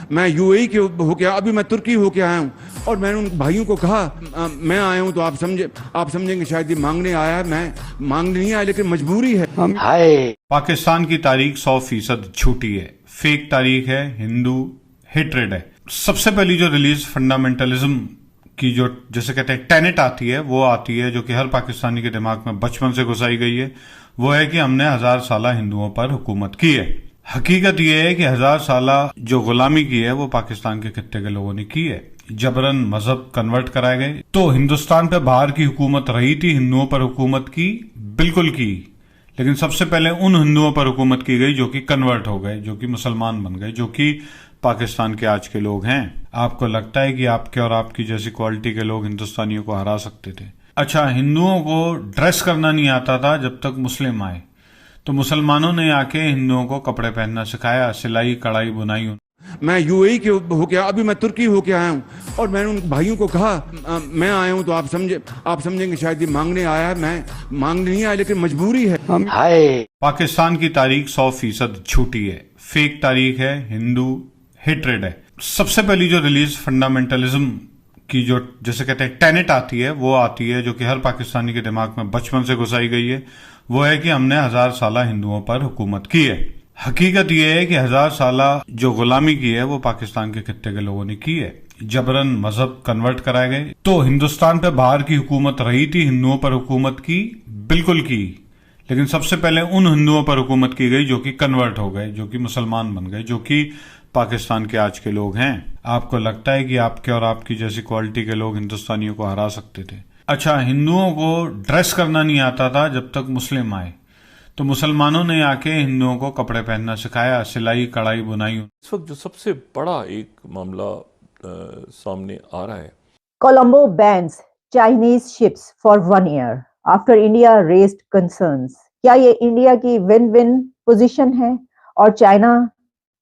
मैं यूएई के होके अभी मैं तुर्की होके आया हूँ और मैंने उन भाइयों को कहा मैं आया हूँ तो आप समझेंगे शायद ये मांगने आया है। मैं मांगने नहीं आया, लेकिन मजबूरी है। पाकिस्तान की तारीख 100% झूठी है, फेक तारीख है, हिंदू हेट्रेड है। सबसे पहली जो रिलीज फंडामेंटलिज्म की जो जैसे कहते हैं टेनेट आती है, वो आती है जो कि हर पाकिस्तानी के दिमाग में बचपन से घुसाई गई है। वो है कि हमने 1000 साल हिंदुओं पर हुकूमत की है। हकीकत यह है कि 1000 साल जो गुलामी की है वो पाकिस्तान के खित्ते के लोगों ने की है। जबरन मजहब कन्वर्ट कराए गए। तो हिंदुस्तान पे बाहर की हुकूमत रही थी, हिंदुओं पर हुकूमत की बिल्कुल की, लेकिन सबसे पहले उन हिंदुओं पर हुकूमत की गई जो कि कन्वर्ट हो गए, जो कि मुसलमान बन गए, जो कि पाकिस्तान के आज के लोग हैं। आपको लगता है कि आपके और आपकी जैसी क्वालिटी के लोग हिंदुस्तानियों को हरा सकते थे? अच्छा, हिंदुओं को ड्रेस करना नहीं आता था जब तक मुस्लिम आए, तो मुसलमानों ने आके हिंदुओं को कपड़े पहनना सिखाया, सिलाई कढ़ाई बुनाई। मैं यूएई के होके अभी मैं तुर्की होके आया हूँ और मैंने उन भाइयों को कहा मैं आया हूँ तो आप समझेंगे शायद ये मांगने आया है। मैं मांगने नहीं आया, लेकिन मजबूरी है। पाकिस्तान की तारीख 100% झूठी है, फेक तारीख है, हिंदू हेट्रेड है। सबसे पहली जो रिलीज फंडामेंटलिज्म की जो जैसे कहते हैं टेनेट आती है, वो आती है जो कि हर पाकिस्तानी के दिमाग में बचपन से घुसाई गई है। वो है कि हमने 1000 साल हिंदुओं पर हुकूमत की है। हकीकत यह है कि 1000 साल जो गुलामी की है वो पाकिस्तान के खित्ते के लोगों ने की है। जबरन मजहब कन्वर्ट कराए गए। तो हिंदुस्तान पे बाहर की हुकूमत रही थी, हिंदुओं पर हुकूमत की बिल्कुल की, लेकिन सबसे पहले उन हिंदुओं पर हुकूमत की गई जो कि कन्वर्ट हो गए, जो कि मुसलमान बन गए, जो कि पाकिस्तान के आज के लोग हैं। आपको लगता है कि आपके और आपकी जैसी क्वालिटी के लोग हिंदुस्तानियों को हरा सकते थे? अच्छा, हिंदुओं को ड्रेस करना नहीं आता था जब तक मुस्लिम आए, तो मुसलमानों ने आके हिंदुओं को कपड़े पहनना सिखाया, सिलाई कढ़ाई बुनाई। इस वक्त जो सबसे बड़ा एक मामला सामने आ रहा है, Colombo bans Chinese ships for 1 year after India raised concerns. क्या ये इंडिया की विन विन पोजीशन है और चाइना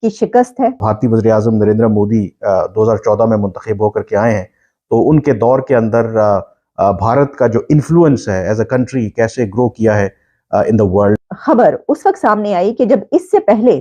की शिकस्त है? भारतीय वज़ीर-ए-आज़म नरेंद्र मोदी 2014 में मुंतखब होकर के आए हैं, तो उनके दौर के अंदर भारत का जो इन्फ्लुएंस है एज अ कंट्री कैसे ग्रो किया है इन द वर्ल्ड। खबर उस वक्त सामने आई कि जब इससे पहले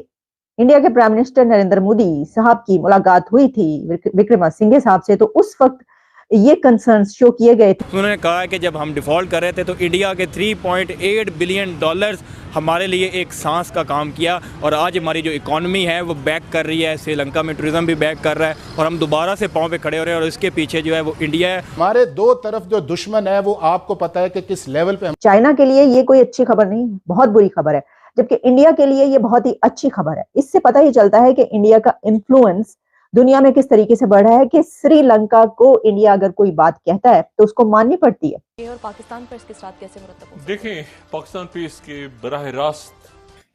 इंडिया के प्राइम मिनिस्टर नरेंद्र मोदी साहब की मुलाकात हुई थी विक्रमासिंघे साहब से, तो उस वक्त ये कंसर्न्स शो किए गए थे। उन्होंने कहा कि जब हम डिफ़ॉल्ट कर रहे थे तो इंडिया के 3.8 बिलियन डॉलर्स हमारे लिए एक सांस का काम किया, और आज हमारी जो इकॉनमी है वो बैक कर रही है। श्रीलंका में टूरिज्म भी बैक कर रहा है और हम दोबारा से पाँव पे खड़े हो रहे हैं, और इसके पीछे जो है वो इंडिया है। हमारे दो तरफ जो दुश्मन है वो आपको पता है कि किस लेवल पे। चाइना के लिए ये कोई अच्छी खबर नहीं, बहुत बुरी खबर है, जबकि इंडिया के लिए ये बहुत ही अच्छी खबर है। इससे पता ही चलता है कि इंडिया का इन्फ्लुएंस दुनिया में किस तरीके से बढ़ रहा है कि श्रीलंका को इंडिया अगर कोई बात कहता है तो उसको माननी पड़ती है। और पाकिस्तान पर इसके साथ कैसे मुरतब हो? देखें, पाकिस्तान पे इसके बराह रास्त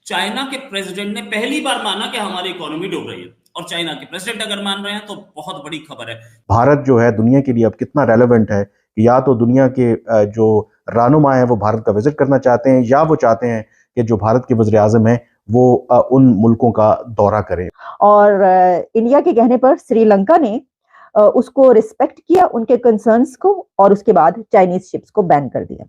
चाइना के प्रेसिडेंट ने पहली बार माना कि हमारी इकोनॉमी डूब रही है, और चाइना के प्रेसिडेंट अगर मान रहे हैं तो बहुत बड़ी खबर है। भारत जो है दुनिया के लिए अब कितना रेलेवेंट है, या तो दुनिया के जो रहनुमा है वो भारत का विजिट करना चाहते हैं, या वो चाहते हैं कि जो भारत के वज़ीर-ए-आज़म है वो उन मुल्कों का दौरा करें। और इंडिया के कहने पर श्रीलंका ने उसको रिस्पेक्ट किया, उनके कंसर्न्स को, और उसके बाद चाइनीज शिप्स को बैन कर दिया।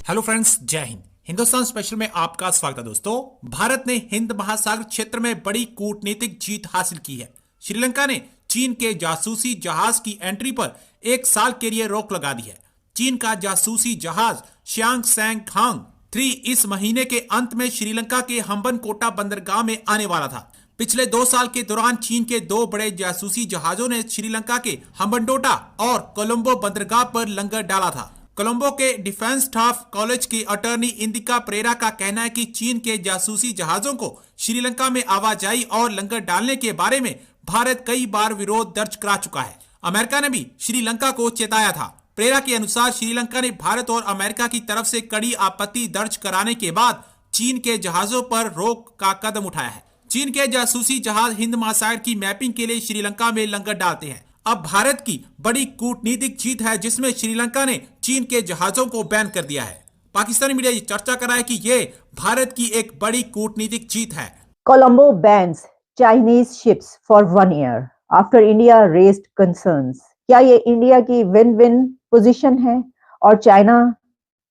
हेलो फ्रेंड्स, जय हिंद। हिंदुस्तान स्पेशल में आपका स्वागत है। दोस्तों, भारत ने हिंद महासागर क्षेत्र में बड़ी कूटनीतिक जीत हासिल की है। श्रीलंका ने चीन के जासूसी जहाज की एंट्री पर 1 साल के लिए रोक लगा दी है। चीन का जासूसी जहाज श्यांग सैंग खांग 3 इस महीने के अंत में श्रीलंका के हम्बनकोटा बंदरगाह में आने वाला था। पिछले 2 साल के दौरान चीन के 2 बड़े जासूसी जहाजों ने श्रीलंका के हम्बनटोटा और कोलंबो बंदरगाह पर लंगर डाला था। कोलंबो के डिफेंस स्टाफ कॉलेज की अटॉर्नी इंदिका परेरा का कहना है कि चीन के जासूसी जहाजों को श्रीलंका में आवाजाही और लंगर डालने के बारे में भारत कई बार विरोध दर्ज करा चुका है। अमेरिका ने भी श्रीलंका को चेताया था। प्रेरा के अनुसार श्रीलंका ने भारत और अमेरिका की तरफ से कड़ी आपत्ति दर्ज कराने के बाद चीन के जहाजों पर रोक का कदम उठाया है। चीन के जासूसी जहाज हिंद महासागर की मैपिंग के लिए श्रीलंका में लंगर डालते हैं। अब भारत की बड़ी कूटनीतिक जीत है जिसमें श्रीलंका ने चीन के जहाजों को बैन कर दिया है। पाकिस्तानी मीडिया ये चर्चा कर रहा है कि ये भारत की एक बड़ी कूटनीतिक जीत है। Colombo bans Chinese ships for 1 year after India raised concerns. क्या ये इंडिया की विन विन पोजीशन है और चाइना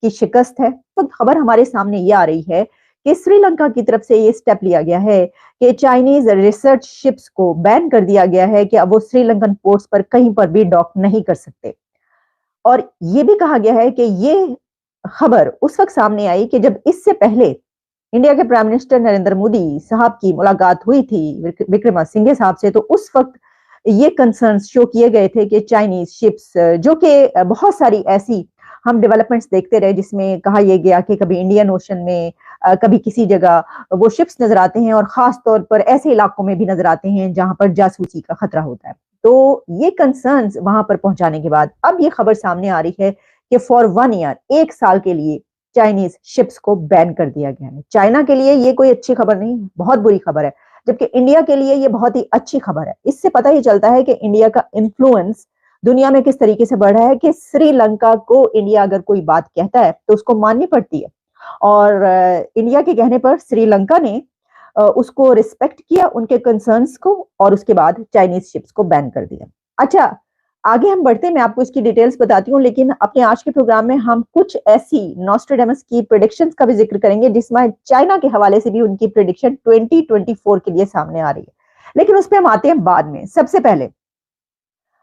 की शिकस्त है? तो खबर हमारे सामने ये आ रही है कि श्रीलंका की तरफ से ये स्टेप लिया गया है कि चाइनीज रिसर्च शिप्स को बैन कर दिया गया है कि अब वो श्रीलंकन पोर्ट्स पर कहीं पर भी डॉक नहीं कर सकते। और ये भी कहा गया है कि ये खबर उस वक्त सामने आई कि जब इससे पहले इंडिया के प्राइम मिनिस्टर नरेंद्र मोदी साहब की मुलाकात हुई थी विक्रमासिंघे साहब से, तो उस वक्त ये कंसर्न्स शो किए गए थे कि चाइनीज शिप्स, जो कि बहुत सारी ऐसी हम डेवलपमेंट्स देखते रहे जिसमें कहा यह गया कि कभी इंडियन ओशन में, कभी किसी जगह वो शिप्स नजर आते हैं और खास तौर पर ऐसे इलाकों में भी नजर आते हैं जहां पर जासूसी का खतरा होता है। तो ये कंसर्न्स वहां पर पहुंचाने के बाद अब ये खबर सामने आ रही है कि फॉर 1 ईयर, 1 साल के लिए चाइनीज शिप्स को बैन कर दिया गया है। चाइना के लिए ये कोई अच्छी खबर नहीं, बहुत बुरी खबर है, जबकि इंडिया के लिए ये बहुत ही अच्छी खबर है। इससे पता ही चलता है कि इंडिया का इन्फ्लुएंस दुनिया में किस तरीके से बढ़ रहा है कि श्रीलंका को इंडिया अगर कोई बात कहता है तो उसको माननी पड़ती है, और इंडिया के कहने पर श्रीलंका ने उसको रिस्पेक्ट किया, उनके कंसर्न्स को, और उसके बाद चाइनीज शिप्स को बैन कर दिया। अच्छा, आगे हम बढ़ते हैं, मैं आपको इसकी डिटेल्स बताती हूँ, लेकिन अपने आज के प्रोग्राम में हम कुछ ऐसी नॉस्ट्रेडेमस की प्रेडिक्शंस का भी जिक्र करेंगे जिसमें चाइना के हवाले से भी उनकी प्रेडिक्शन 2024 के लिए सामने आ रही है, लेकिन उस पर हम आते हैं बाद में। सबसे पहले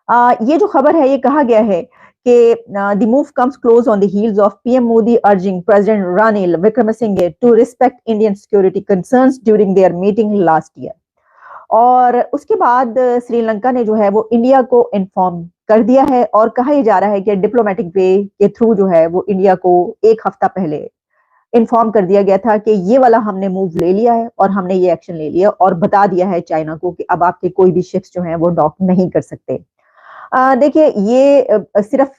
ये जो खबर है, ये कहा गया है कि the move comes close on the heels of PM Modi urging president Ranil Wickremesinghe to respect Indian security concerns during their meeting last year. और उसके बाद श्रीलंका ने जो है वो इंडिया को इन्फॉर्म कर दिया है, और कहा यह जा रहा है कि डिप्लोमेटिक वे के थ्रू जो है वो इंडिया को 1 हफ्ता पहले इन्फॉर्म कर दिया गया था कि ये वाला हमने मूव ले लिया है और हमने ये एक्शन ले लिया, और बता दिया है चाइना को कि अब आपके कोई भी शिप्स जो हैं वो डॉक नहीं कर सकते। देखिए, ये सिर्फ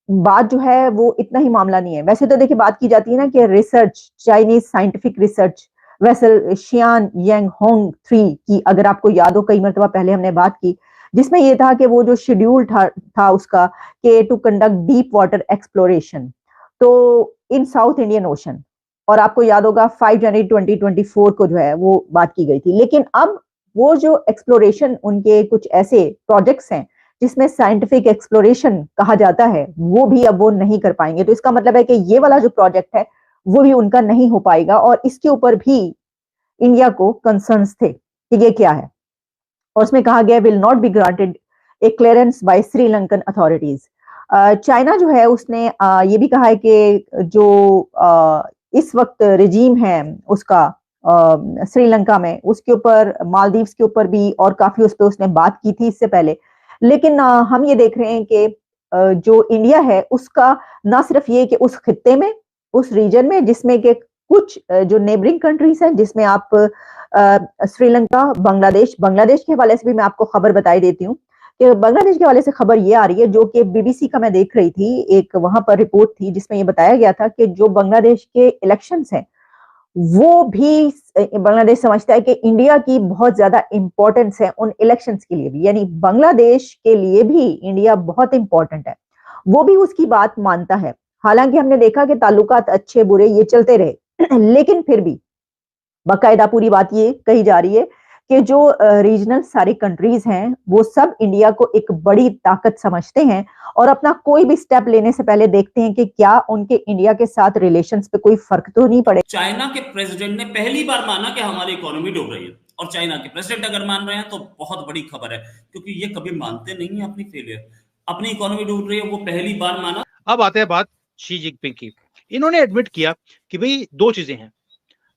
बात जो है वो इतना ही मामला नहीं है। वैसे तो देखिए बात की जाती है ना कि research, Chinese scientific research vessel Xiang Yang Hong 3 की, अगर आपको याद हो, कई मरतबा पहले हमने बात की, जिसमें यह था कि वो जो शेड्यूल था उसका कि to conduct deep water exploration तो इन साउथ इंडियन ओशन, और आपको याद होगा 5 जनवरी 2024 को जो है वो बात की गई थी। लेकिन अब वो जो एक्सप्लोरेशन, उनके कुछ ऐसे प्रोजेक्ट्स हैं जिसमें साइंटिफिक एक्सप्लोरेशन कहा जाता है, वो भी अब वो नहीं कर पाएंगे। तो इसका मतलब है कि ये वाला जो प्रोजेक्ट है वो भी उनका नहीं हो पाएगा, और इसके ऊपर भी इंडिया को कंसर्न्स थे कि ये क्या है, और उसमें कहा गया will not be granted a clearance by Sri Lankan authorities. China जो है उसने ये भी कहा है कि जो इस वक्त रिजीम है उसका श्रीलंका में, उसके ऊपर, मालदीव्स के ऊपर भी, और काफी उस पर उसने बात की थी इससे पहले। लेकिन हम ये देख रहे हैं कि जो इंडिया है उसका ना सिर्फ ये कि उस खित्ते में, उस रीजन में, जिसमें के कुछ जो नेबरिंग कंट्रीज हैं, जिसमें आप श्रीलंका, बांग्लादेश के हवाले से भी मैं आपको खबर बताई देती हूँ कि बांग्लादेश के हवाले से खबर ये आ रही है, जो कि बीबीसी का मैं देख रही थी, एक वहां पर रिपोर्ट थी जिसमें ये बताया गया था कि जो बांग्लादेश के इलेक्शंस हैं वो भी बांग्लादेश समझता है कि इंडिया की बहुत ज्यादा इंपॉर्टेंस है उन इलेक्शंस के लिए भी, यानी बांग्लादेश के लिए भी इंडिया बहुत इंपॉर्टेंट है, वो भी उसकी बात मानता है। हालांकि हमने देखा कि ताल्लुकात अच्छे बुरे ये चलते रहे, लेकिन फिर भी बाकायदा पूरी बात ये कही जा रही है कि जो रीजनल सारी कंट्रीज हैं वो सब इंडिया को एक बड़ी ताकत समझते हैं, और अपना कोई भी स्टेप लेने से पहले देखते हैं कि क्या उनके इंडिया के साथ रिलेशंस पे कोई फर्क तो नहीं पड़े। चाइना के प्रेसिडेंट ने पहली बार माना कि हमारी इकोनॉमी डूब रही है, और चाइना के प्रेसिडेंट अगर मान रहे हैं तो बहुत बड़ी खबर है, क्योंकि ये कभी मानते नहीं है अपनी फेलियर, अपनी इकोनॉमी डूब रही है, वो पहली बार माना। अब आते हैं बात शी जिनपिंग की। इन्होंने एडमिट किया कि भाई 2 चीजें हैं,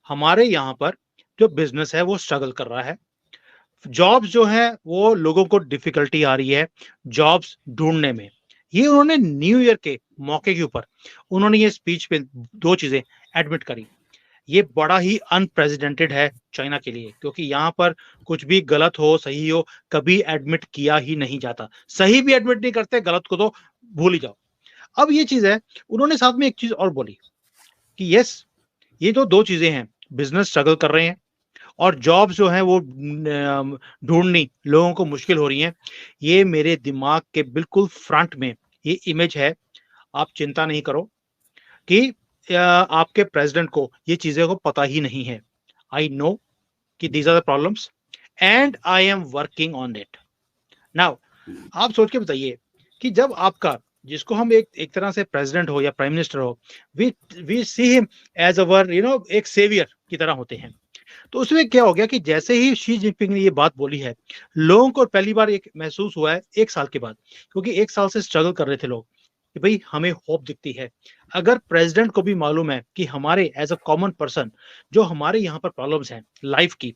हमारे यहाँ पर जो बिजनेस है वो स्ट्रगल कर रहा है, जॉब्स जो है वो लोगों को डिफिकल्टी आ रही है जॉब्स ढूंढने में। ये उन्होंने न्यू ईयर के मौके के ऊपर उन्होंने ये स्पीच पे 2 चीजें एडमिट करी। ये बड़ा ही अनप्रेसिडेंटेड है चाइना के लिए, क्योंकि यहाँ पर कुछ भी गलत हो सही हो कभी एडमिट किया ही नहीं जाता, सही भी एडमिट नहीं करते, गलत को तो भूल ही जाओ। अब ये चीज है, उन्होंने साथ में एक चीज और बोली कि यस, ये जो 2 चीजें हैं, बिजनेस स्ट्रगल कर रहे हैं और जॉब्स जो है वो ढूंढनी लोगों को मुश्किल हो रही है, ये मेरे दिमाग के बिल्कुल फ्रंट में ये इमेज है। आप चिंता नहीं करो कि आपके प्रेसिडेंट को ये चीजें को पता ही नहीं है। आई नो कि these are the problems and I am working on it. Now आप सोच के बताइए कि जब आपका जिसको हम एक तरह से प्रेसिडेंट हो या प्राइम मिनिस्टर हो, we see him as our एक सेवियर की तरह होते हैं। तो उसमें क्या हो गया कि जैसे ही शी जिनपिंग ने ये बात बोली है, लोगों को पहली बार एक महसूस हुआ है 1 साल के बाद, क्योंकि 1 साल से स्ट्रगल कर रहे थे लोग कि भाई हमें होप दिखती है। अगर प्रेसिडेंट को भी मालूम है कि हमारे एज अ कॉमन पर्सन जो हमारे यहाँ पर प्रॉब्लम्स हैं लाइफ की,